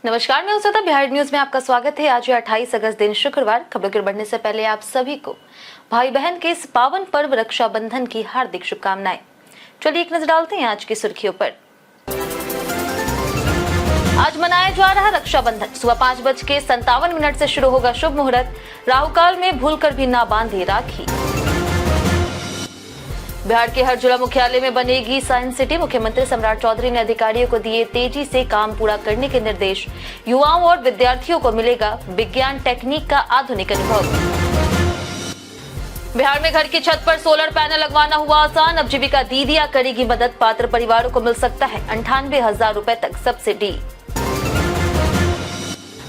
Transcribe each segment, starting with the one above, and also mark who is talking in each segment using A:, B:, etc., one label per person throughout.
A: नमस्कार, मैं उषा। बिहार न्यूज में आपका स्वागत है। आज है 28 अगस्त दिन शुक्रवार। खबरों के बढ़ने से पहले आप सभी को भाई बहन के इस पावन पर्व रक्षाबंधन की हार्दिक शुभकामनाएं। चलिए एक नजर डालते हैं आज की सुर्खियों पर। आज मनाया जा रहा रक्षाबंधन। सुबह 5:57 से शुरू होगा शुभ मुहूर्त। राहु काल में भूलकर भी ना बांधे राखी। बिहार के हर जिला मुख्यालय में बनेगी साइंस सिटी। मुख्यमंत्री सम्राट चौधरी ने अधिकारियों को दिए तेजी से काम पूरा करने के निर्देश। युवाओं और विद्यार्थियों को मिलेगा विज्ञान टेक्निक का आधुनिक अनुभव। बिहार में घर की छत पर सोलर पैनल लगवाना हुआ आसान। अब जीविका दीदियां करेगी मदद। पात्र परिवारों को मिल सकता है 98,000 रुपए तक सब्सिडी।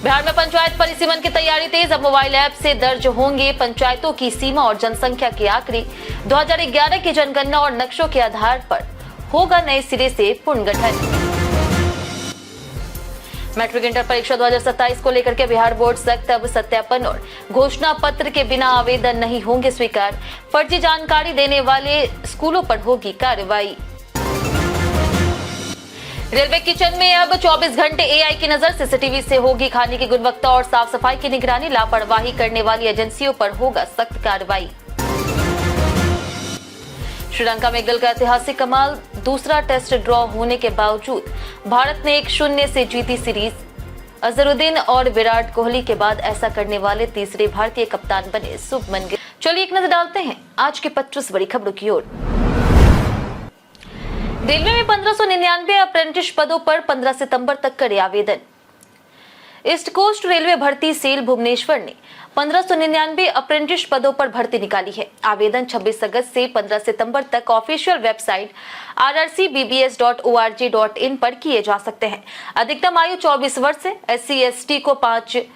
A: बिहार में पंचायत परिसीमन की तैयारी तेज। अब मोबाइल ऐप से दर्ज होंगे पंचायतों की सीमा और जनसंख्या के आंकड़े। 2011 की जनगणना और नक्शों के आधार पर होगा नए सिरे से पुनर्गठन। मैट्रिक इंटर परीक्षा 2027 को लेकर के बिहार बोर्ड सख्त। अब सत्यापन और घोषणा पत्र के बिना आवेदन नहीं होंगे स्वीकार। फर्जी जानकारी देने वाले स्कूलों पर होगी कार्रवाई। रेलवे किचन में अब 24 घंटे एआई की नजर। सीसीटीवी से होगी खाने की गुणवत्ता और साफ सफाई की निगरानी। लापरवाही करने वाली एजेंसियों पर होगा सख्त कार्रवाई। श्रीलंका में गिल का ऐतिहासिक कमाल। दूसरा टेस्ट ड्रॉ होने के बावजूद भारत ने 1-0 से जीती सीरीज। अजहरुद्दीन और विराट कोहली के बाद ऐसा करने वाले तीसरे भारतीय कप्तान बने शुभमन गिल। चलिए एक नजर डालते हैं आज की 25 बड़ी खबरों की ओर। रेलवे में 1599 अप्रेंटिस पदों पर 15 सितंबर तक करे आवेदन। ईस्ट कोस्ट रेलवे भर्ती सेल भुवनेश्वर ने 1599 अप्रेंटिस पदों पर भर्ती निकाली है। आवेदन 26 अगस्त से 15 सितंबर तक ऑफिशियल वेबसाइट rrcbbs.org.in पर किए जा सकते हैं। अधिकतम आयु 24 वर्ष है। SC/ST को 5,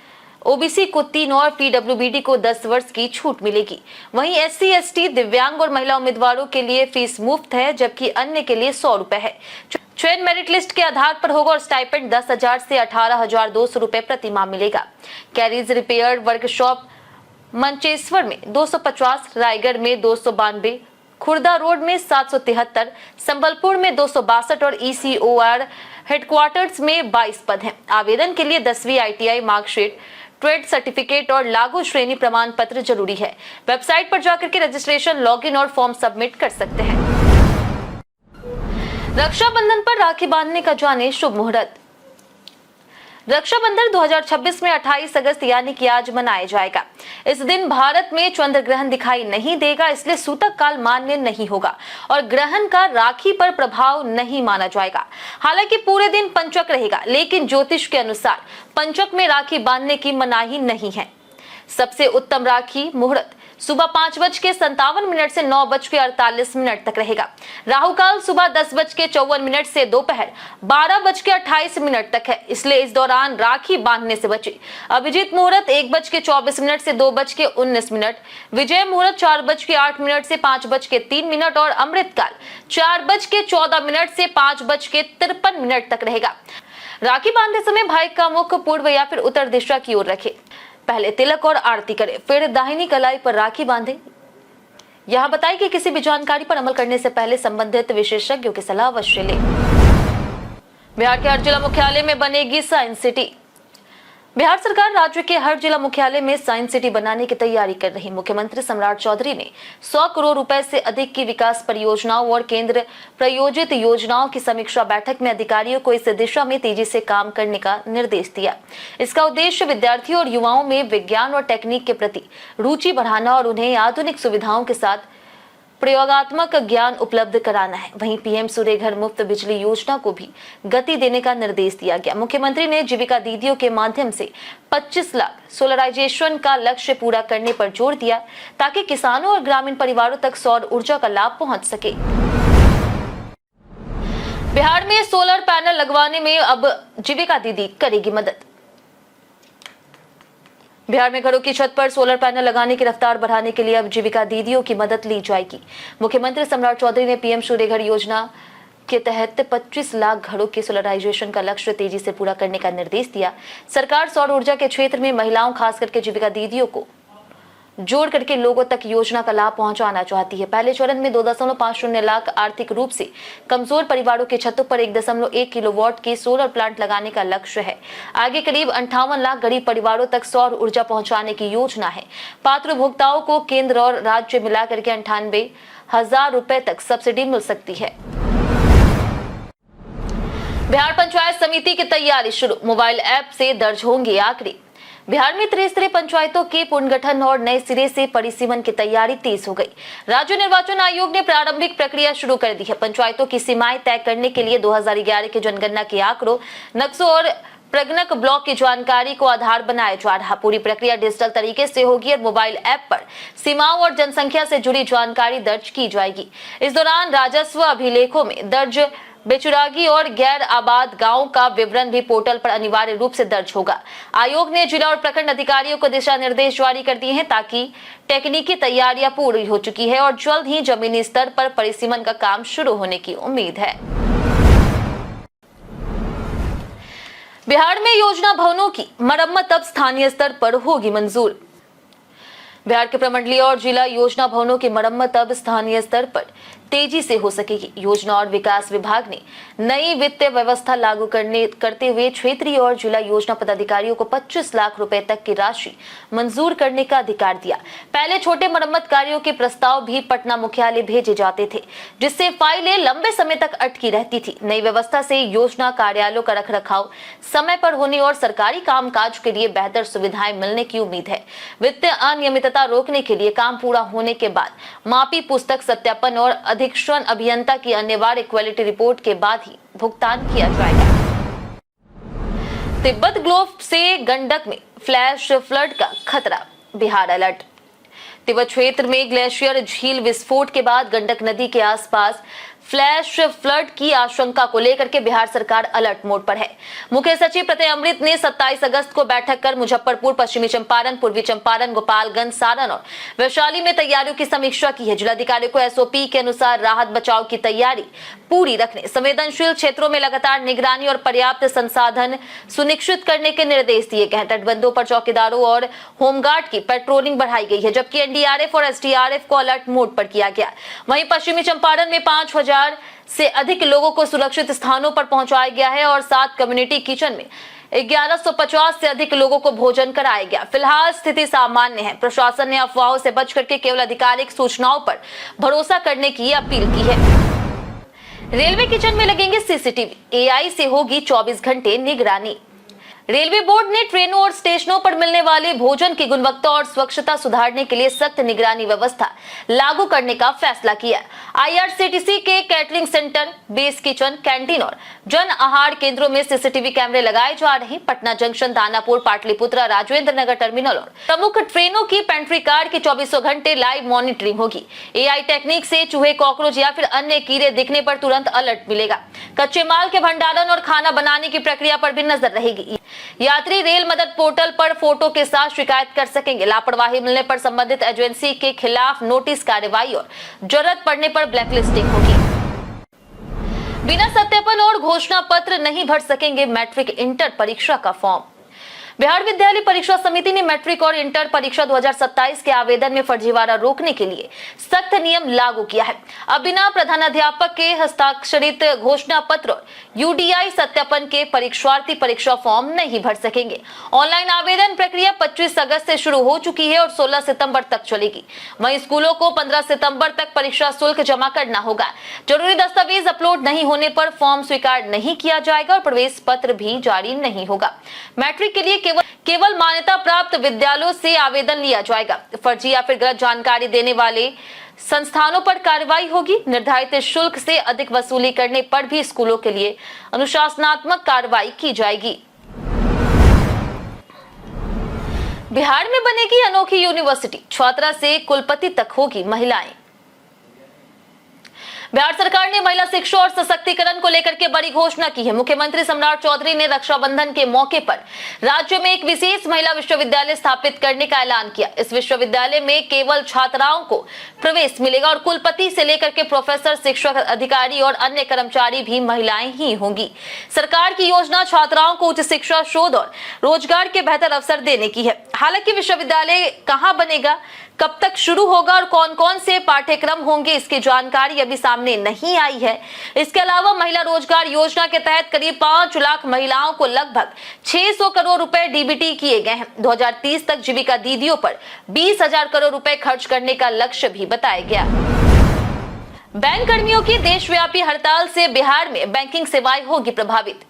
A: ओबीसी को 3 और पीडब्ल्यूबीडी को 10 वर्ष की छूट मिलेगी। वहीं SC/ST, दिव्यांग और महिला उम्मीदवारों के लिए फीस मुफ्त है, जबकि अन्य के लिए 100 रुपए है। चयन मेरिट लिस्ट के आधार पर होगा और स्टाइपेंड 10,000 से 18,200 रुपए प्रति माह मिलेगा। कैरीज रिपेयर वर्कशॉप मंचेश्वर में 250, रायगढ़ में 292, खुर्दा रोड में 773, संबलपुर में 262 और ECOR हेडक्वार्टर्स में 22 पद हैं। आवेदन के लिए 10वीं ITI मार्कशीट, ट्रेड सर्टिफिकेट और लागू श्रेणी प्रमाण पत्र जरूरी है। वेबसाइट पर जाकर के रजिस्ट्रेशन, लॉगिन और फॉर्म सबमिट कर सकते हैं। रक्षाबंधन पर राखी बांधने का जाने शुभ मुहूर्त। रक्षाबंधन 2026 में 28 अगस्त यानी कि आज मनाया जाएगा। इस दिन भारत में चंद्र ग्रहण दिखाई नहीं देगा, इसलिए सूतक काल मान्य नहीं होगा और ग्रहण का राखी पर प्रभाव नहीं माना जाएगा। हालांकि पूरे दिन पंचक रहेगा, लेकिन ज्योतिष के अनुसार पंचक में राखी बांधने की मनाही नहीं है। सबसे उत्तम राखी मुहूर्त सुबह 5:57 से 9:48 तक रहेगा। राहु काल सुबह 10:54 से दोपहर 12:28 तक है, इसलिए इस दौरान राखी बांधने से बचे। अभिजीत मुहूर्त 1:24 से 2:19, विजय मुहूर्त 4:08 से 5:03 और अमृत काल 4:14 से 5:53 तक रहेगा। राखी बांधते समय भाई का मुख पूर्व या फिर उत्तर दिशा की ओर रखें। पहले तिलक और आरती करें, फिर दाहिनी कलाई पर राखी बांधें। यहाँ बताई कि किसी भी जानकारी पर अमल करने से पहले संबंधित विशेषज्ञों की सलाह अवश्य लें। बिहार के हर जिला मुख्यालय में बनेगी साइंस सिटी। बिहार सरकार राज्य के हर जिला मुख्यालय में साइंस सिटी बनाने की तैयारी कर रही। मुख्यमंत्री सम्राट चौधरी ने 100 करोड़ रुपए से अधिक की विकास परियोजनाओं और केंद्र प्रायोजित योजनाओं की समीक्षा बैठक में अधिकारियों को इस दिशा में तेजी से काम करने का निर्देश दिया। इसका उद्देश्य विद्यार्थियों और युवाओं में विज्ञान और टेक्निक के प्रति रुचि बढ़ाना और उन्हें आधुनिक सुविधाओं के साथ प्रयोगात्मक ज्ञान उपलब्ध कराना है। वहीं पीएम सूर्य घर मुफ्त बिजली योजना को भी गति देने का निर्देश दिया गया। मुख्यमंत्री ने जीविका दीदियों के माध्यम से 25 लाख सोलराइजेशन का लक्ष्य पूरा करने पर जोर दिया, ताकि किसानों और ग्रामीण परिवारों तक सौर ऊर्जा का लाभ पहुंच सके। बिहार में सोलर पैनल लगवाने में अब जीविका दीदी करेगी मदद। बिहार में घरों की छत पर सोलर पैनल लगाने की रफ्तार बढ़ाने के लिए अब जीविका दीदियों की मदद ली जाएगी। मुख्यमंत्री सम्राट चौधरी ने पीएम सूर्य घर योजना के तहत 25 लाख घरों के सोलराइजेशन का लक्ष्य तेजी से पूरा करने का निर्देश दिया। सरकार सौर ऊर्जा के क्षेत्र में महिलाओं, खास करके जीविका दीदियों को जोड़ करके लोगों तक योजना का लाभ पहुंचाना चाहती है। पहले चरण में 2.50 लाख आर्थिक रूप से कमजोर परिवारों के छतों पर 1.1 किलोवाट के सोलर प्लांट लगाने का लक्ष्य है। आगे करीब 58 लाख गरीब परिवारों तक सौर ऊर्जा पहुंचाने की योजना है। पात्र उपभोक्ताओं को केंद्र और राज्य मिलाकर के 98,000 रुपए तक सब्सिडी मिल सकती है। बिहार पंचायत समिति की तैयारी शुरू, मोबाइल ऐप से दर्ज होंगे आंकड़े। बिहार में त्रिस्तरीय पंचायतों के पुनर्गठन और नए सिरे से परिसीमन की तैयारी तेज हो गई। राज्य निर्वाचन आयोग ने प्रारंभिक प्रक्रिया शुरू कर दी है। पंचायतों की सीमाएं तय करने के लिए 2011 के जनगणना के आंकड़ों, नक्शों और प्रगणक ब्लॉक की जानकारी को आधार बनाया जा रहा। पूरी प्रक्रिया डिजिटल तरीके से होगी और मोबाइल ऐप पर सीमाओं और जनसंख्या से जुड़ी जानकारी दर्ज की जाएगी। इस दौरान राजस्व अभिलेखों में दर्ज बेचुरागी और गैर आबाद गांवों का विवरण भी पोर्टल पर अनिवार्य रूप से दर्ज होगा। आयोग ने जिला और प्रखंड अधिकारियों को दिशा निर्देश जारी कर दिए हैं ताकि तकनीकी तैयारियां पूरी हो चुकी है और जल्द ही जमीनी स्तर पर परिसीमन का काम शुरू होने की उम्मीद है। बिहार में योजना भवनों की मरम्मत अब स्थानीय स्तर पर होगी मंजूर। बिहार के प्रमंडलीय और जिला योजना भवनों की मरम्मत अब स्थानीय स्तर पर तेजी से हो सकेगी। योजना और विकास विभाग ने नई वित्तीय व्यवस्था लागू करते हुए क्षेत्रीय और जिला योजना पदाधिकारियों को 25 लाख रुपए तक की राशि मंजूर करने का अधिकार दिया। पहले छोटे मरम्मत कार्यों के प्रस्ताव भी पटना मुख्यालय भेजे जाते थे, जिससे फाइलें लंबे समय तक अटकी रहती थी। नई व्यवस्था से योजना कार्यालयों का रखरखाव समय पर होने और सरकारी कामकाज के लिए बेहतर सुविधाएं मिलने की उम्मीद है। वित्तीय अनियमितता रोकने के लिए काम पूरा होने के बाद मापी पुस्तक सत्यापन और अधीक्षण अभियंता की अनिवार्य क्वालिटी रिपोर्ट के बाद ही भुगतान किया जाएगा। तिब्बत ग्लोव से गंडक में फ्लैश फ्लड का खतरा, बिहार अलर्ट। तिब्बत क्षेत्र में ग्लेशियर झील विस्फोट के बाद गंडक नदी के आसपास फ्लैश फ्लड की आशंका को लेकर के बिहार सरकार अलर्ट मोड पर है। मुख्य सचिव प्रत्यय अमृत ने 27 अगस्त को बैठक कर मुजफ्फरपुर, पश्चिमी चंपारण, पूर्वी चंपारण, गोपालगंज, सारण और वैशाली में तैयारियों की समीक्षा की है। जिलाधिकारियों को एसओपी के अनुसार राहत बचाव की तैयारी पूरी रखने, संवेदनशील क्षेत्रों में लगातार निगरानी और पर्याप्त संसाधन सुनिश्चित करने के निर्देश दिए गए। तटबंधों पर चौकीदारों और होमगार्ड की पेट्रोलिंग बढ़ाई गई है, जबकि एनडीआरएफ और एसडीआरएफ को अलर्ट मोड पर किया गया। वहीं पश्चिमी चंपारण में 5,000 से अधिक लोगों को सुरक्षित स्थानों पर पहुंचाया गया है और 7 कम्युनिटी किचन में 1150 से अधिक लोगों को भोजन कराया गया। फिलहाल स्थिति सामान्य है। प्रशासन ने अफवाहों से बच करके केवल आधिकारिक सूचनाओं पर भरोसा करने की अपील की है। रेलवे किचन में लगेंगे सीसीटीवी, एआई से होगी 24 घंटे निगरानी। रेलवे बोर्ड ने ट्रेनों और स्टेशनों पर मिलने वाले भोजन की गुणवत्ता और स्वच्छता सुधारने के लिए सख्त निगरानी व्यवस्था लागू करने का फैसला किया। आईआरसीटीसी के catering centre, base kitchen, canteen और जन आहार केंद्रों में सीसीटीवी कैमरे लगाए जा रहे हैं। पटना जंक्शन, दानापुर, पाटलिपुत्रा, राजेंद्र नगर टर्मिनल और प्रमुख ट्रेनों की पेंट्री कार की 24 घंटे लाइव मॉनिटरिंग होगी। एआई टेक्निक से चूहे, कॉकरोच या फिर अन्य कीड़े दिखने पर तुरंत अलर्ट मिलेगा। कच्चे माल के भंडारण और खाना बनाने की प्रक्रिया पर भी नजर रहेगी। यात्री रेल मदद पोर्टल पर फोटो के साथ शिकायत कर सकेंगे। लापरवाही मिलने पर संबंधित एजेंसी के खिलाफ नोटिस, कार्रवाई और जरूरत पड़ने पर ब्लैकलिस्टिंग होगी। बिना सत्यापन और घोषणा पत्र नहीं भर सकेंगे मैट्रिक इंटर परीक्षा का फॉर्म। बिहार विद्यालय परीक्षा समिति ने मैट्रिक और इंटर परीक्षा 2027 के आवेदन में फर्जीवाड़ा रोकने के लिए सख्त नियम लागू किया है। अब बिना प्रधानाध्यापक के हस्ताक्षरित घोषणा पत्र और यूडीआई सत्यापन के परीक्षार्थी परीक्षा फॉर्म नहीं भर सकेंगे। ऑनलाइन आवेदन प्रक्रिया 25 अगस्त से शुरू हो चुकी है और 16 सितंबर तक चलेगी। वहीं स्कूलों को 15 सितंबर तक परीक्षा शुल्क जमा करना होगा। जरूरी दस्तावेज अपलोड नहीं होने पर फॉर्म स्वीकार नहीं किया जाएगा और प्रवेश पत्र भी जारी नहीं होगा। मैट्रिक के लिए केवल मान्यता प्राप्त विद्यालयों से आवेदन लिया जाएगा। फर्जी या फिर गलत जानकारी देने वाले संस्थानों पर कार्रवाई होगी। निर्धारित शुल्क से अधिक वसूली करने पर भी स्कूलों के लिए अनुशासनात्मक कार्रवाई की जाएगी। बिहार में बनेगी अनोखी यूनिवर्सिटी, छात्रा से कुलपति तक होगी महिलाएं। बिहार सरकार ने महिला शिक्षा और सशक्तिकरण को लेकर के बड़ी घोषणा की है। मुख्यमंत्री सम्राट चौधरी ने रक्षाबंधन के मौके पर राज्य में एक विशेष महिला विश्वविद्यालय स्थापित करने का ऐलान किया। इस विश्वविद्यालय में केवल छात्राओं को प्रवेश मिलेगा और कुलपति से लेकर के प्रोफेसर, शिक्षक, अधिकारी और अन्य कर्मचारी भी महिलाएं ही होंगी। सरकार की योजना छात्राओं को उच्च शिक्षा, शोध और रोजगार के बेहतर अवसर देने की है। हालांकि विश्वविद्यालय कहां बनेगा, कब तक शुरू होगा और कौन कौन से पाठ्यक्रम होंगे, इसकी जानकारी अभी सामने नहीं आई है। इसके अलावा महिला रोजगार योजना के तहत करीब 5 लाख महिलाओं को लगभग 600 करोड़ रुपए डीबीटी किए गए हैं। 2030 तक जीविका दीदियों पर 20,000 करोड़ रुपए खर्च करने का लक्ष्य भी बताया गया। बैंक कर्मियों की देशव्यापी हड़ताल से बिहार में बैंकिंग सेवाएं होगी प्रभावित।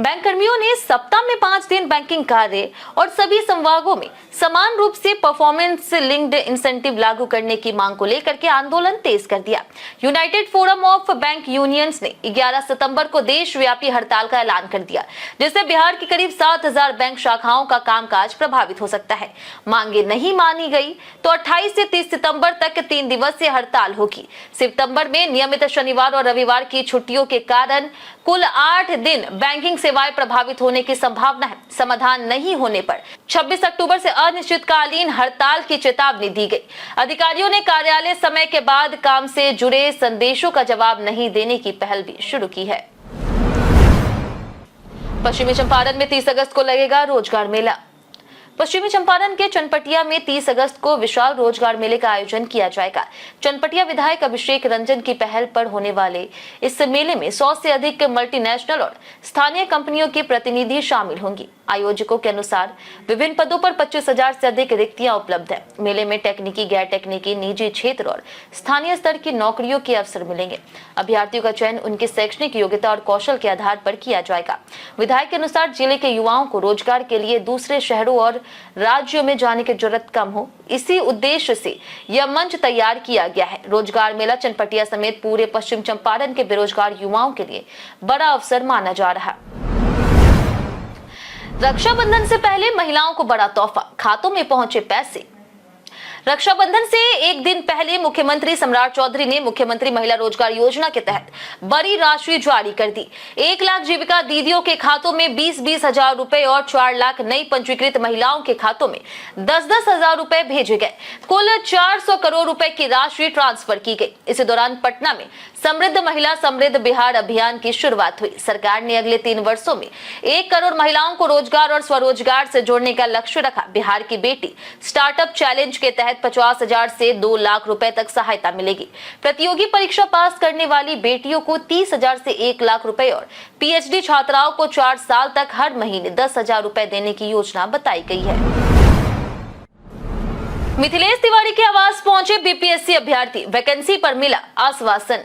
A: बैंक कर्मियों ने सप्ताह में 5 दिन बैंकिंग कार्य और सभी संभागों में समान रूप से परफॉर्मेंस लिंक्ड इंसेंटिव लागू करने की मांग को लेकर के आंदोलन तेज कर दिया। United forum of bank unions ने 11 सितंबर को देशव्यापी हड़ताल का ऐलान कर दिया, जिससे बिहार की करीब 7,000 बैंक शाखाओं का कामकाज प्रभावित हो सकता है। मांगे नहीं मानी गई तो 28 से 30 सितंबर तक 3 दिवसीय हड़ताल होगी। सितंबर में नियमित शनिवार और रविवार की छुट्टियों के कारण कुल 8 दिन बैंकिंग सेवाएं प्रभावित होने की संभावना है। समाधान नहीं होने पर 26 अक्टूबर से अनिश्चितकालीन हड़ताल की चेतावनी दी गई। अधिकारियों ने कार्यालय समय के बाद काम से जुड़े संदेशों का जवाब नहीं देने की पहल भी शुरू की है। पश्चिमी चंपारण में 30 अगस्त को लगेगा रोजगार मेला। पश्चिमी चंपारण के चनपटिया में 30 अगस्त को विशाल रोजगार मेले का आयोजन किया जाएगा। चनपटिया विधायक अभिषेक रंजन की पहल पर होने वाले इस मेले में 100 से अधिक मल्टीनेशनल और स्थानीय कंपनियों के प्रतिनिधि शामिल होंगी। आयोजकों के अनुसार विभिन्न पदों पर 25,000 से अधिक रिक्तियां उपलब्ध है। मेले में तकनीकी, गैर तकनीकी, निजी क्षेत्र और स्थानीय स्तर की नौकरियों के अवसर मिलेंगे। अभ्यर्थियों का चयन उनकी शैक्षणिक योग्यता और कौशल के आधार पर किया जाएगा। विधायक के अनुसार जिले के युवाओं को रोजगार के लिए दूसरे शहरों और राज्यों में जाने की जरूरत कम हो, इसी उद्देश्य से यह मंच तैयार किया गया है। रोजगार मेला चनपटिया समेत पूरे पश्चिम चंपारण के बेरोजगार युवाओं के लिए बड़ा अवसर माना जा रहा है। रक्षाबंधन से पहले महिलाओं को बड़ा तोहफा, खातों में पहुंचे पैसे। रक्षाबंधन से एक दिन पहले मुख्यमंत्री सम्राट चौधरी ने मुख्यमंत्री महिला रोजगार योजना के तहत बड़ी राशि जारी कर दी। 1 लाख जीविका दीदियों के खातों में 20-20 हजार रुपए और 4 लाख नई पंजीकृत महिलाओं के खातों में 10-10 हजार रुपए भेजे गए। कुल 400 करोड़ रुपए की राशि ट्रांसफर की गई। इसी दौरान पटना में समृद्ध महिला समृद्ध बिहार अभियान की शुरुआत हुई। सरकार ने अगले 3 वर्षों में 1 करोड़ महिलाओं को रोजगार और स्वरोजगार से जोड़ने का लक्ष्य रखा। बिहार की बेटी स्टार्टअप चैलेंज के तहत 50,000 से 2 लाख रुपए तक सहायता मिलेगी। प्रतियोगी परीक्षा पास करने वाली बेटियों को 30,000 से 1 लाख रुपए और पीएचडी छात्राओं को 4 साल तक हर महीने 10,000 रुपए देने की योजना बताई गई है। मिथिलेश तिवारी के आवास पहुंचे बीपीएससी अभ्यर्थी, वैकेंसी पर मिला आश्वासन।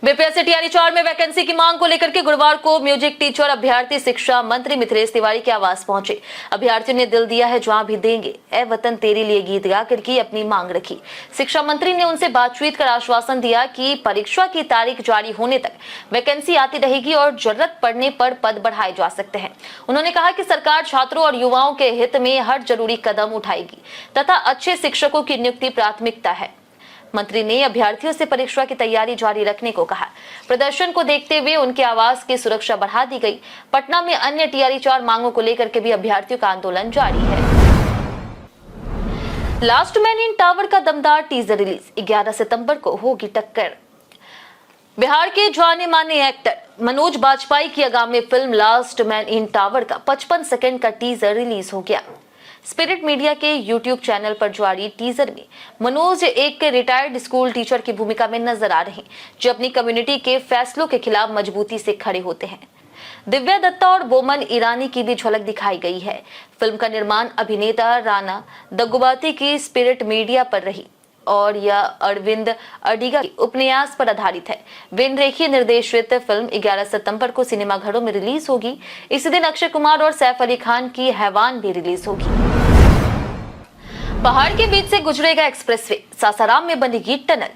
A: बीपीएससी टीआरई 4 में वैकेंसी की मांग को लेकर के गुरुवार को म्यूजिक टीचर अभ्यर्थी शिक्षा मंत्री मिथिलेश तिवारी के आवास पहुंचे। अभ्यर्थियों ने दिल दिया है जहां भी देंगे, ए वतन तेरे लिए गीत गाकर की अपनी मांग रखी। शिक्षा मंत्री ने उनसे बातचीत कर आश्वासन दिया कि परीक्षा की तारीख जारी होने तक वैकेंसी आती रहेगी और जरूरत पड़ने पर पद बढ़ाए जा सकते हैं। उन्होंने कहा कि सरकार छात्रों और युवाओं के हित में हर जरूरी कदम उठाएगी तथा अच्छे शिक्षकों की नियुक्ति प्राथमिकता है। मंत्री ने अभ्यर्थियों से परीक्षा की तैयारी जारी रखने को कहा। प्रदर्शन को देखते हुए उनके आवास की सुरक्षा बढ़ा दी गई। पटना में अन्य टीआरई 4 मांगों को लेकर के भी अभ्यर्थियों का आंदोलन जारी है। लास्ट मैन इन टावर का दमदार टीजर रिलीज, 11 सितंबर को होगी टक्कर। बिहार के जाने माने एक्टर मनोज बाजपेयी की आगामी film last man in tower का 55 सेकंड का टीजर रिलीज हो गया। स्पिरिट मीडिया के यूट्यूब चैनल पर जारी टीजर में मनोज एक रिटायर्ड स्कूल टीचर की भूमिका में नजर आ रहे हैं, जो अपनी कम्युनिटी के फैसलों के खिलाफ मजबूती से खड़े होते हैं। दिव्या दत्ता और बोमन ईरानी की भी झलक दिखाई गई है। फिल्म का निर्माण अभिनेता राणा दग्गुबाती की स्पिरिट मीडिया पर रही और यह अरविंद अडिगा के उपन्यास पर आधारित है। विन रेखी निर्देशित फिल्म 11 सितंबर को सिनेमाघरों में रिलीज होगी। इसी दिन अक्षय कुमार और सैफ अली खान की हैवान भी रिलीज होगी। पहाड़ के बीच से गुजरेगा एक्सप्रेसवे, सासाराम में बनेगी टनल।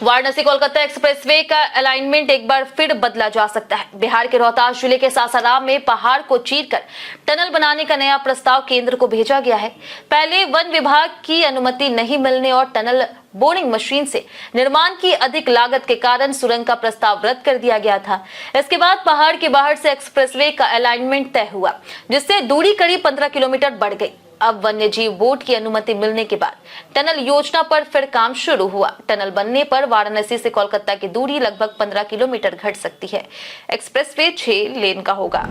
A: वाराणसी कोलकाता एक्सप्रेसवे का अलाइनमेंट एक बार फिर बदला जा सकता है। बिहार के रोहतास जिले के सासाराम में पहाड़ को चीरकर टनल बनाने का नया प्रस्ताव केंद्र को भेजा गया है। पहले वन विभाग की अनुमति नहीं मिलने और टनल बोरिंग मशीन से निर्माण की अधिक लागत के कारण सुरंग का प्रस्ताव रद्द कर दिया गया था। इसके बाद पहाड़ के बाहर से एक्सप्रेसवे का अलाइनमेंट तय हुआ, जिससे दूरी करीब 15 किलोमीटर बढ़ गई। अब वन्य जीव बोर्ड की अनुमति मिलने के बाद टनल योजना पर फिर काम शुरू हुआ। टनल बनने पर वाराणसी से कोलकाता की दूरी लगभग 15 किलोमीटर घट सकती है। एक्सप्रेसवे 6 लेन का होगा।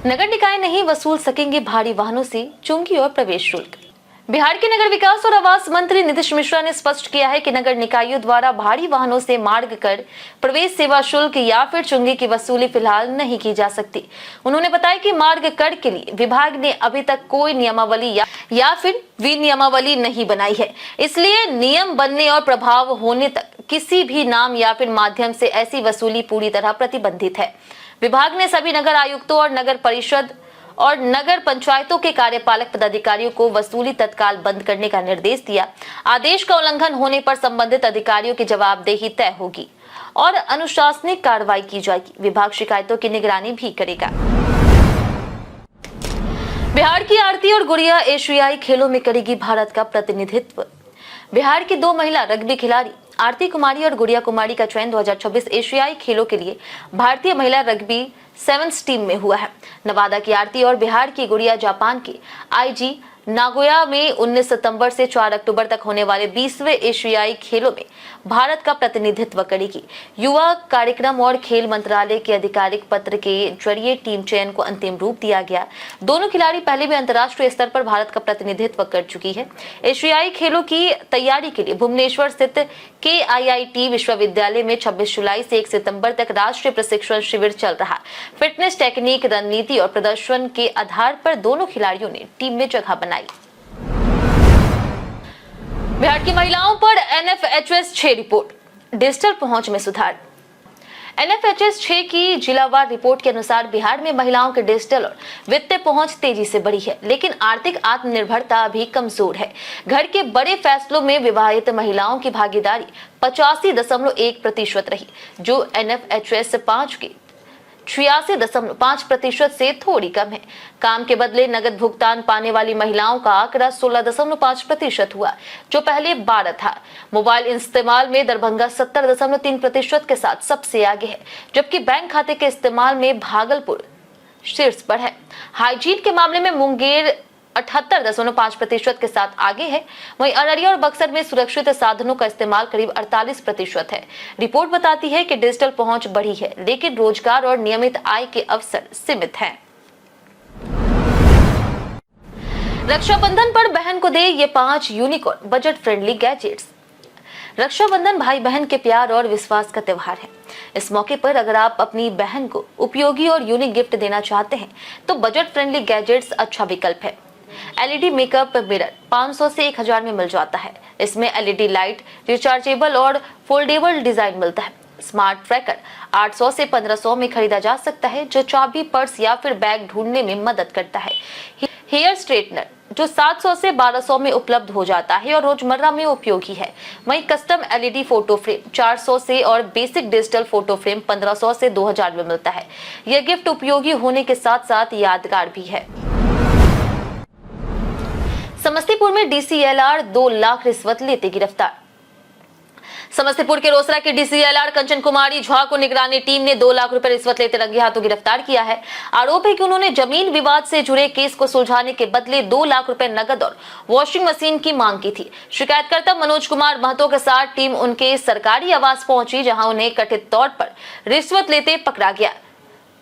A: नगर निकाय नहीं वसूल सकेंगे भारी वाहनों से चुंगी और प्रवेश शुल्क। बिहार के नगर विकास और आवास मंत्री नीतीश मिश्रा ने स्पष्ट किया है कि नगर निकायों द्वारा भारी वाहनों से मार्ग कर प्रवेश सेवा शुल्क या फिर चुंगी की वसूली फिलहाल नहीं की जा सकती। उन्होंने बताया कि मार्ग कर के लिए विभाग ने अभी तक कोई नियमावली या फिर विनियमावली नहीं बनाई है, इसलिए नियम बनने और प्रभाव होने तक किसी भी नाम या फिर माध्यम से ऐसी वसूली पूरी तरह प्रतिबंधित है। विभाग ने सभी नगर आयुक्तों और नगर परिषद और नगर पंचायतों के कार्यपालक पदाधिकारियों को वसूली तत्काल बंद करने का निर्देश दिया। आदेश का उल्लंघन होने पर संबंधित अधिकारियों की जवाबदेही तय होगी और अनुशासनिक कार्रवाई की जाएगी। विभाग शिकायतों की निगरानी भी करेगा। बिहार की आरती और गुड़िया एशियाई खेलों में करेगी भारत का प्रतिनिधित्व। बिहार की 2 महिला रग्बी खिलाड़ी आरती कुमारी और गुड़िया कुमारी का चयन 2026 एशियाई खेलों के लिए भारतीय महिला रग्बी सेवन्स टीम में हुआ है। नवादा की आरती और बिहार की गुड़िया जापान के आईजी नागोया में 19 सितंबर से 4 अक्टूबर तक होने वाले 20वें एशियाई खेलों में भारत का प्रतिनिधित्व करेगी। युवा कार्यक्रम और खेल मंत्रालय के आधिकारिक पत्र के जरिए टीम चयन को अंतिम रूप दिया गया। दोनों खिलाड़ी पहले भी अंतर्राष्ट्रीय स्तर पर भारत का प्रतिनिधित्व कर चुकी है। एशियाई खेलों की तैयारी के लिए भुवनेश्वर स्थित KIIT विश्वविद्यालय में 26 जुलाई से 1 सितंबर तक राष्ट्रीय प्रशिक्षण शिविर चल रहा। फिटनेस, टेक्निक, रणनीति और प्रदर्शन के आधार पर दोनों खिलाड़ियों ने टीम में जगह बनाई। बिहार की महिलाओं पर NFHS 6 रिपोर्ट, डिजिटल पहुंच में सुधार। NFHS 6 की जिलावार रिपोर्ट के अनुसार बिहार में महिलाओं के डिजिटल और वित्तीय पहुंच तेजी से बढ़ी है, लेकिन आर्थिक आत्मनिर्भरता अभी कमजोर है। घर के बड़े फैसलों में विवाहित महिलाओं की भागीदारी 85.1% रही, जो NFHS 5 के 86.5% से थोड़ी कम है। काम के बदले नगद भुगतान पाने वाली महिलाओं का आंकड़ा 16.5% हुआ, जो पहले 12 था। मोबाइल इस्तेमाल में दरभंगा 70.3% के साथ सबसे आगे है, जबकि बैंक खाते के इस्तेमाल में भागलपुर शीर्ष पर है। हाइजीन के मामले में मुंगेर 78.5% के साथ आगे है। वहीं अररिया और बक्सर में सुरक्षित साधनों का इस्तेमाल करीब 48% है। रिपोर्ट बताती है कि डिजिटल पहुंच बढ़ी है, लेकिन रोजगार और नियमित आय के अवसर सीमित हैं। रक्षाबंधन पर बहन को दे ये 5 unicorn budget friendly gadgets. Rakshabandhan भाई बहन के प्यार और विश्वास का त्योहार है। इस मौके पर अगर आप अपनी बहन को उपयोगी और यूनिक गिफ्ट देना चाहते हैं तो बजट फ्रेंडली गैजेट्स अच्छा विकल्प है। LED मेकअप मिरर 500 से 1000 में मिल जाता है। इसमें LED लाइट, रिचार्जेबल और फोल्डेबल डिजाइन मिलता है। स्मार्ट ट्रैकर 800 से 1500 में खरीदा जा सकता है, जो चाबी, पर्स या फिर बैग ढूंढने में मदद करता है। हेयर स्ट्रेटनर जो 700 से 1200 में उपलब्ध हो जाता है और रोजमर्रा में उपयोगी है। वहीं कस्टम LED फोटो फ्रेम 400 से और बेसिक डिजिटल फोटो फ्रेम 1500 से 2000 में मिलता है। यह गिफ्ट उपयोगी होने के साथ साथ यादगार भी है। समस्तीपुर में DCLR 2 लाख रिश्वत लेते गिरफ्तार। समस्तीपुर के रोसड़ा के DCLR कंचन कुमारी झा को निगरानी टीम ने 2 लाख रुपए रिश्वत लेते रंगे हाथों गिरफ्तार किया है। आरोप है कि उन्होंने जमीन विवाद से जुड़े केस को सुलझाने के बदले 2 लाख रुपए नकद और वॉशिंग मशीन की मांग की थी। शिकायतकर्ता मनोज कुमार महतो के साथ टीम उनके सरकारी आवास पहुंची, जहां उन्हें कथित तौर पर रिश्वत लेते पकड़ा गया।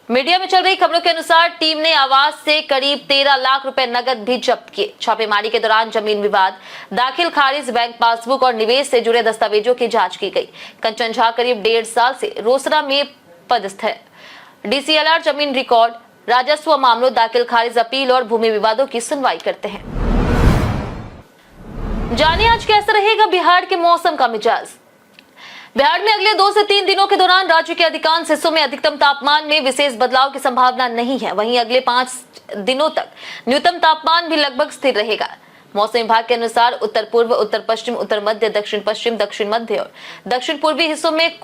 A: मीडिया में चल रही खबरों के अनुसार टीम ने आवास से करीब 13 लाख रुपए नकद भी जब्त किए। छापेमारी के दौरान जमीन विवाद, दाखिल खारिज, बैंक पासबुक और निवेश से जुड़े दस्तावेजों की जांच की गई। कंचन झा करीब 1.5 साल से रोसड़ा में पदस्थ है। DCLR जमीन रिकॉर्ड, राजस्व मामलों, दाखिल खारिज, अपील और भूमि विवादों की सुनवाई करते हैं। जानिए आज कैसा रहेगा बिहार के मौसम का मिजाज। बिहार में अगले 2 से 3 दिनों के दौरान राज्य के अधिकांश हिस्सों में अधिकतम तापमान में विशेष बदलाव की संभावना नहीं है। वहीं अगले 5 दिनों तक न्यूनतम तापमान भी लगभग स्थिर रहेगा। मौसम विभाग के अनुसार उत्तर पूर्व, उत्तर पश्चिम, उत्तर मध्य, दक्षिण पश्चिम, दक्षिण मध्य और दक्षिण पूर्वी हिस्सों में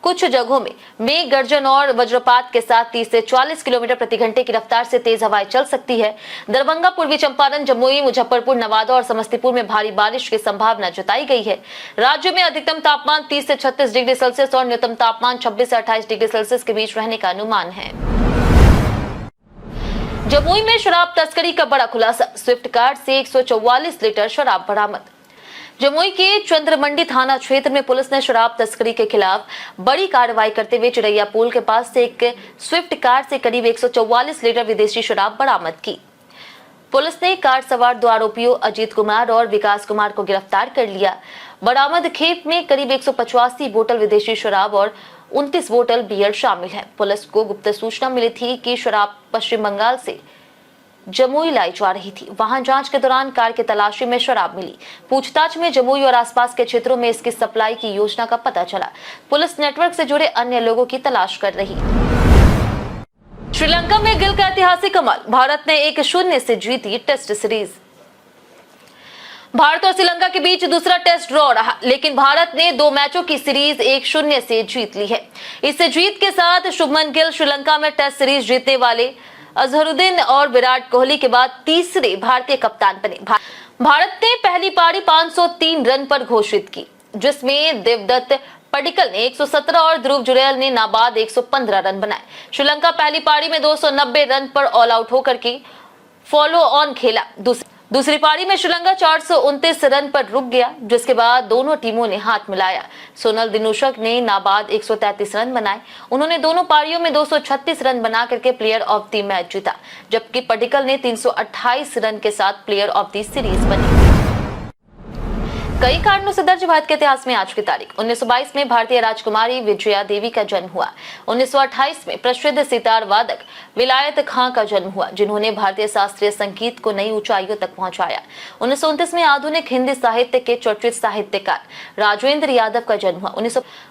A: कुछ जगहों में मेघ गर्जन और वज्रपात के साथ 30 से 40 किलोमीटर प्रति घंटे की रफ्तार से तेज हवाएं चल सकती है। दरभंगा, पूर्वी चंपारण, जमुई, मुजफ्फरपुर, नवादा और समस्तीपुर में भारी बारिश की संभावना जताई गई है। राज्य में अधिकतम तापमान 30 से 36 डिग्री सेल्सियस और न्यूनतम तापमान 26 से 28 डिग्री सेल्सियस के बीच रहने का अनुमान है। जमुई में शराब तस्करी का बड़ा खुलासा, स्विफ्ट कार से 144 लीटर शराब बरामद। जमुई के चंद्रमंडी थाना क्षेत्र में पुलिस ने शराब तस्करी के खिलाफ बड़ी कार्रवाई करते हुए चिड़ैया पुल के पास से एक स्विफ्ट कार से करीब 144 लीटर विदेशी शराब बरामद की। पुलिस ने कार सवार दो आरोपियों अजीत कुमार और विकास कुमार को गिरफ्तार कर लिया। बरामद खेप में करीब 185 बोतल विदेशी शराब और 29 बोतल बियर शामिल है। पुलिस को गुप्त सूचना मिली थी कि शराब पश्चिम बंगाल से जमुई लाई जा रही थी। वहां जांच के दौरान कार की तलाशी में शराब मिली। पूछताछ में जमुई और आसपास के क्षेत्रों में इसकी सप्लाई की योजना का पता चला। पुलिस नेटवर्क से जुड़े अन्य लोगों की तलाश कर रही। श्रीलंका में गिल का ऐतिहासिक कमाल, भारत ने 1-0 से जीती टेस्ट सीरीज। भारत और श्रीलंका के बीच दूसरा टेस्ट ड्रॉ रहा, लेकिन भारत ने 2 मैचों की सीरीज 1-0 से जीत ली है। इस जीत के साथ शुभमन गिल श्रीलंका में टेस्ट सीरीज जीतने वाले अजहरुद्दीन और विराट कोहली के बाद तीसरे भारतीय कप्तान बने। भारत ने पहली पारी 503 रन पर घोषित की, जिसमें देवदत्त पडिक्कल ने 117 और ध्रुव जुरैल ने नाबाद 115 रन बनाए। श्रीलंका पहली पारी में 290 रन पर ऑल आउट होकर के फॉलो ऑन खेला। दूसरी पारी में श्रीलंका 429 रन पर रुक गया, जिसके बाद दोनों टीमों ने हाथ मिलाया। सोनल दिनुशक ने नाबाद 133 रन बनाए। उन्होंने दोनों पारियों में 236 रन बना करके प्लेयर ऑफ द मैच जीता, जबकि पडिक्कल ने 328 रन के साथ प्लेयर ऑफ द सीरीज बने। कई कारणों से दर्ज भारत के इतिहास में आज की तारीख 1922 में भारतीय राजकुमारी विजया देवी का जन्म हुआ। 1928 में प्रसिद्ध सितार वादक विलायत खां का जन्म हुआ, जिन्होंने भारतीय शास्त्रीय संगीत को नई ऊंचाइयों तक पहुंचाया। 1929 में आधुनिक हिंदी साहित्य के चर्चित साहित्यकार राजेंद्र यादव का जन्म हुआ।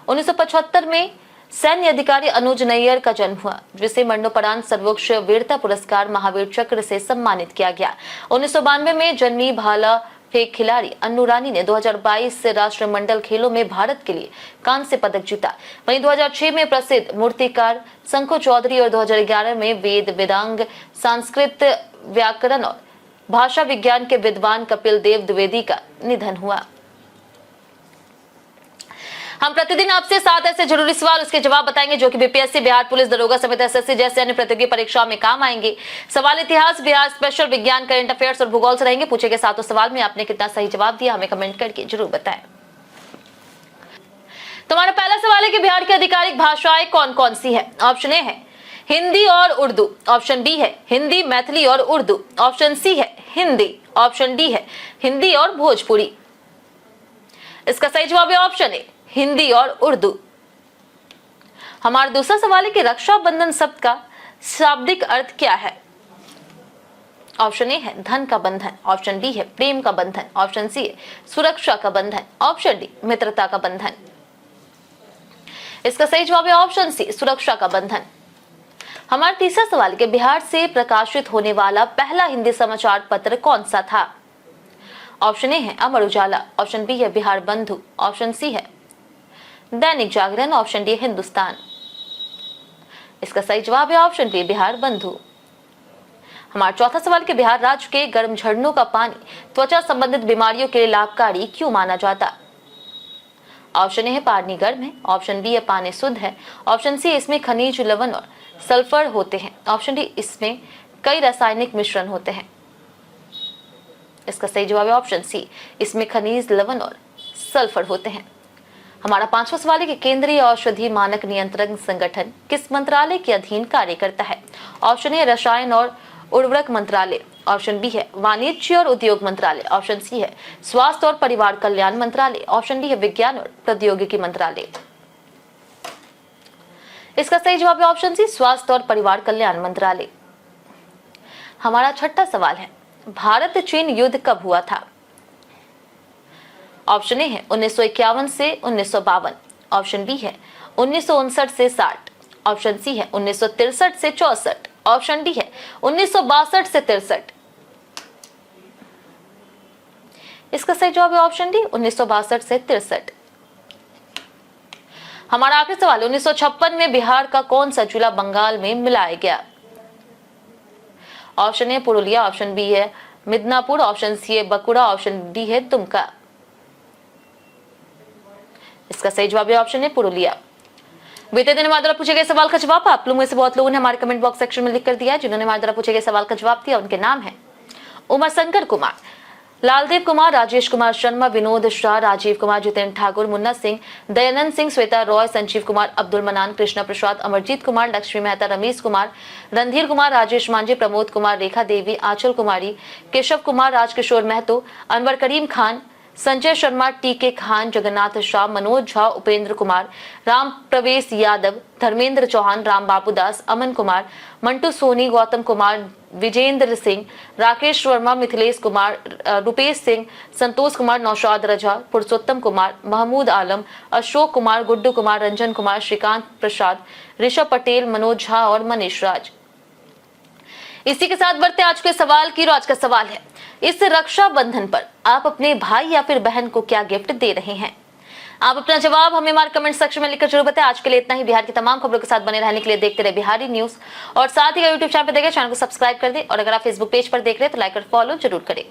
A: 1975 में सैन्य अधिकारी अनुज नैयर का जन्म हुआ, जिसे मरणोपरांत सर्वोच्च वीरता पुरस्कार महावीर चक्र से सम्मानित किया गया। 1992 में जन्मी भाला फेंक खिलाड़ी अन्नू रानी ने 2022 से राष्ट्रमंडल खेलों में भारत के लिए कांस्य पदक जीता। वहीं 2006 में प्रसिद्ध मूर्तिकार शंकु चौधरी और 2011 में वेद वेदांग संस्कृत व्याकरण और भाषा विज्ञान के विद्वान कपिल देव द्विवेदी का निधन हुआ। हम प्रतिदिन आपसे 7 ऐसे जरूरी सवाल उसके जवाब बताएंगे जो कि बीपीएससी, बिहार पुलिस दरोगा समेत एसएससी जैसे अन्य प्रतियोगी परीक्षाओं में काम आएंगे। सवाल इतिहास, बिहार स्पेशल, विज्ञान, करंट अफेयर्स और भूगोल से रहेंगे। पूछे गए 7 सवाल में आपने कितना सही जवाब दिया हमें कमेंट करके जरूर बताएं। तुम्हारा पहला सवाल है कि बिहार की आधिकारिक भाषाएं कौन कौन सी है। ऑप्शन ए है हिंदी और उर्दू, ऑप्शन बी है हिंदी, मैथिली और उर्दू, ऑप्शन सी है हिंदी, ऑप्शन डी है हिंदी और भोजपुरी। इसका सही जवाब है ऑप्शन ए हिंदी और उर्दू। हमारा दूसरा सवाल है कि रक्षाबंधन शब्द का शाब्दिक अर्थ क्या है। ऑप्शन ए है धन का बंधन, ऑप्शन बी है प्रेम का बंधन, ऑप्शन सी है सुरक्षा का बंधन, ऑप्शन डी मित्रता का बंधन। इसका सही जवाब है ऑप्शन सी सुरक्षा का बंधन। हमारा तीसरा सवाल है कि बिहार से प्रकाशित होने वाला पहला हिंदी समाचार पत्र कौन सा था। ऑप्शन ए है अमर उजाला, ऑप्शन बी है बिहार बंधु, ऑप्शन सी है दैनिक जागरण, ऑप्शन डी हिंदुस्तान। इसका सही जवाब है ऑप्शन बी बिहार बंधु। हमारा चौथा सवाल कि बिहार राज्य के गर्म झरनों का पानी त्वचा संबंधित बीमारियों के लिए लाभकारी क्यों माना जाता। ऑप्शन ए है पानी गर्म है, ऑप्शन बी है पानी शुद्ध है, ऑप्शन सी इसमें खनिज लवण और सल्फर होते हैं, ऑप्शन डी इसमें कई रासायनिक मिश्रण होते हैं। इसका सही जवाब है ऑप्शन सी इसमें खनिज लवण और सल्फर होते हैं। हमारा पांचवा सवाल है कि केंद्रीय औषधि मानक नियंत्रण संगठन किस मंत्रालय के अधीन कार्य करता है। ऑप्शन ए रसायन और उर्वरक मंत्रालय, ऑप्शन बी है वाणिज्य और उद्योग मंत्रालय, ऑप्शन सी है स्वास्थ्य और परिवार कल्याण मंत्रालय, ऑप्शन डी है विज्ञान और प्रौद्योगिकी मंत्रालय। इसका सही जवाब है ऑप्शन सी स्वास्थ्य और परिवार कल्याण मंत्रालय। हमारा छठा सवाल है भारत चीन युद्ध कब हुआ था। ऑप्शन ए है 1951 से 1952, ऑप्शन बी है 1959 से 60, ऑप्शन सी है 1963 से 64, ऑप्शन डी है 1962 से 63। इसका सही जवाब है ऑप्शन डी 1962 से 63। हमारा आखिरी सवाल 1956 में बिहार का कौन सा जिला बंगाल में मिलाया गया। Option A Purulia, option B है मिदनापुर, ऑप्शन सी है बकुड़ा, ऑप्शन डी है दुमका। इसका सही जवाब है ऑप्शन है पुरुलिया। बीते दिन हमारे द्वारा पूछे गए सवाल का जवाब आप लोगों में से बहुत लोगों ने हमारे कमेंट बॉक्स सेक्शन में लिख कर दिया। जिन्होंने हमारे द्वारा पूछे गए सवाल का जवाब दिया उनके नाम है उमा शंकर कुमार, लालदेव कुमार, राजेश कुमार शर्मा, विनोद शाह, राजीव कुमार, जितेंद्र ठाकुर, मुन्ना सिंह, दयानंद सिंह, श्वेता रॉय, संजीव कुमार, अब्दुल मनान, कृष्णा प्रसाद, अमरजीत कुमार, लक्ष्मी मेहता, रमेश कुमार, रणधीर कुमार, राजेश मांझी, प्रमोद कुमार, रेखा देवी, आंचल कुमारी, केशव कुमार, राजकिशोर महतो, अनवर करीम खान, संजय शर्मा, टीके खान, जगन्नाथ शाह, मनोज झा, उपेंद्र कुमार, राम प्रवेश यादव, धर्मेंद्र चौहान, राम बाबू दास, अमन कुमार, मंटू सोनी, गौतम कुमार, विजेंद्र सिंह, राकेश वर्मा, मिथिलेश कुमार, रुपेश सिंह, संतोष कुमार, नौशाद रजा, पुरुषोत्तम कुमार, महमूद आलम, अशोक कुमार, गुड्डू कुमार, रंजन कुमार, श्रीकांत प्रसाद, ऋषभ पटेल, मनोज झा और मनीष राज। इसी के साथ बढ़ते आज के सवाल की। आज का सवाल है, इस रक्षाबंधन पर आप अपने भाई या फिर बहन को क्या गिफ्ट दे रहे हैं? आप अपना जवाब हमें हमारे कमेंट सेक्शन में लिखकर जरूर बताएं। आज के लिए इतना ही। बिहार की तमाम खबरों के साथ बने रहने के लिए देखते रहे बिहारी न्यूज और साथ ही यूट्यूब चैनल पर देखें, चैनल को सब्सक्राइब कर दें और अगर आप फेसबुक पेज पर देख रहे हैं तो लाइक और फॉलो जरूर करें।